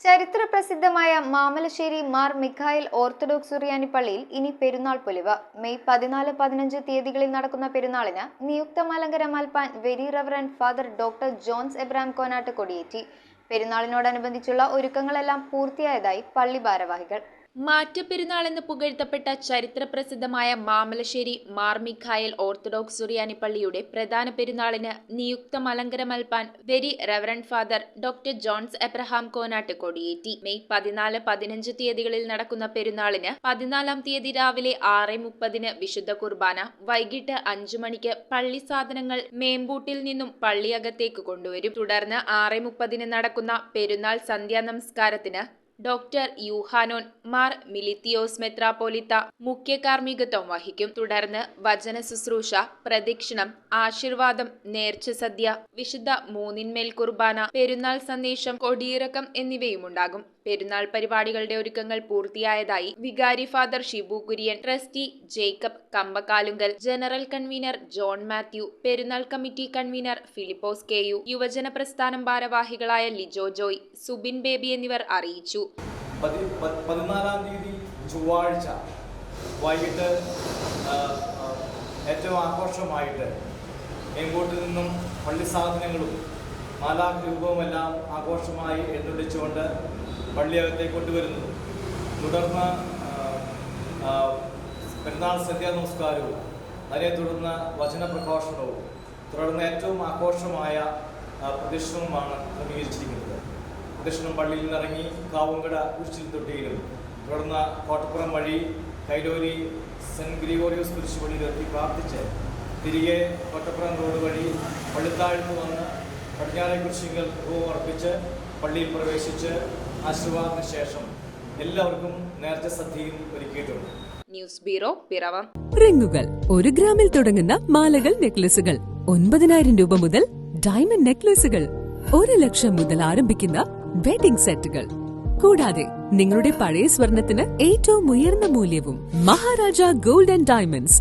ചരിത്ര പ്രസിദ്ധമായ മാമലശ്ശേരി മാർ മിഖായിൽ ഓർത്തഡോക്സ് സുറിയാനി പള്ളിയിൽ ഇനി പെരുന്നാൾ പൊലിവ്. മെയ് 14-15 തീയതികളിൽ നടക്കുന്ന പെരുന്നാളിന് നിയുക്ത മലങ്കര മൽപ്പാൻ very reverend father doctor Johns Abraham Konat കൊടിയേറ്റി. പെരുന്നാളിനോടനുബന്ധിച്ചുള്ള ഒരുക്കങ്ങളെല്ലാം പൂർത്തിയായതായി പള്ളി ഭാരവാഹികൾ. മാറ്റപ്പെരുന്നാളെന്ന് പുകഴ്ത്തപ്പെട്ട ചരിത്ര പ്രസിദ്ധമായ മാമലശ്ശേരി മാർ മിഖായിൽ ഓർത്തഡോക്സ് സുറിയാനി പള്ളിയുടെ പ്രധാന പെരുന്നാളിന് നിയുക്ത മലങ്കര മൽപ്പാൻ very reverend father doctor Johns Abraham Konat കൊടിയേറ്റി. മെയ് 14-15 തീയതികളിൽ നടക്കുന്ന പെരുന്നാളിന് 14-ാം തീയതി രാവിലെ 6:30 വിശുദ്ധ കുർബാന, വൈകിട്ട് 5 മണിക്ക് പള്ളി സാധനങ്ങൾ മേമ്പൂട്ടിൽ നിന്നും പള്ളിയകത്തേക്ക് കൊണ്ടുവരും. തുടർന്ന് 6:30 നടക്കുന്ന പെരുന്നാൾ സന്ധ്യാ നമസ്കാരത്തിന് ഡോക്ടർ യൂഹാനോൻ മാർ മിലിത്തിയോസ് മെത്രാപ്പോലിത്ത മുഖ്യ കാർമ്മികത്വം വഹിക്കും. തുടർന്ന് വചന ശുശ്രൂഷ, പ്രദക്ഷിണം, ആശീർവാദം, നേർച്ച സദ്യ, വിശുദ്ധ മൂന്നിന്മേൽ കുർബാന, പെരുന്നാൾ സന്ദേശം, കൊടിയിറക്കം എന്നിവയുമുണ്ടാകും. പെരുന്നാൾ പരിപാടികളുടെ ഒരുക്കങ്ങൾ പൂർത്തിയായതായി വികാരി father Shibu Kurian, trustee Jacob Kambakkalungal, general convener John Mathew, പെരുന്നാൾ കമ്മിറ്റി കൺവീനർ ഫിലിപ്പോസ് കെയു, യുവജന പ്രസ്ഥാനം ഭാരവാഹികളായ ലിജോ ജോയ്, സുബിൻ ബേബി എന്നിവർ അറിയിച്ചു. 14-ാം തീയതി ചൊവ്വാഴ്ച വൈകിട്ട് ഏറ്റവും ആഘോഷമായിട്ട് മേമ്പോട്ടിൽ നിന്നും പള്ളി സാധനങ്ങളും മാലാഖ് രൂപവുമെല്ലാം ആഘോഷമായി എഴുന്നള്ളിച്ചുകൊണ്ട് പള്ളിയകത്തേക്ക് കൊണ്ടുവരുന്നു. തുടർന്ന് പെരുന്നാൾ സന്ധ്യാ നമസ്കാരവും അതിനെ തുടർന്ന് വചനപ്രഘോഷണവും തുടർന്ന് ഏറ്റവും ആഘോഷമായ പ്രദക്ഷിണവുമാണ് ക്രമീകരിച്ചിരിക്കുന്നത്. പ്രദക്ഷിണം പള്ളിയിൽ നിന്നിറങ്ങി കാവുങ്കട കുരിശിൽ തൊട്ടിയിലും തുടർന്ന് കോട്ടപ്പുറം വഴി കൈലോരി സെന്റ് ഗ്രിഗോറിയോസ് കുരിശുപള്ളിയിലെത്തി പ്രാർത്ഥിച്ച് തിരികെ കോട്ടപ്പുറം റോഡ് വഴി പള്ളിത്താഴ്ത്ത് വന്ന് പടിഞ്ഞാറേ കുരിശിങ്കൽ ധൂപം അർപ്പിച്ച് പള്ളിയിൽ പ്രവേശിച്ച് ആശീർവാദത്തിന് ശേഷം എല്ലാവർക്കും നേർച്ച സദ്യയും ഒരുക്കിയിട്ടുണ്ട്. News bureau, Piravom. റിങ്ങുകൾ 1 ഗ്രാമിൽ തുടങ്ങുന്ന മാലകൾ, നെക്ലസുകൾ 9,000 രൂപ മുതൽ ഡയമണ്ട് നെക്ലസുകൾ 1 ലക്ഷം മുതൽ ആരംഭിക്കുന്ന വെഡിംഗ് സെറ്റുകൾ, കൂടാതെ നിങ്ങളുടെ പഴയ സ്വർണത്തിന് ഏറ്റവും ഉയർന്ന മൂല്യവും. Maharaja gold and diamonds,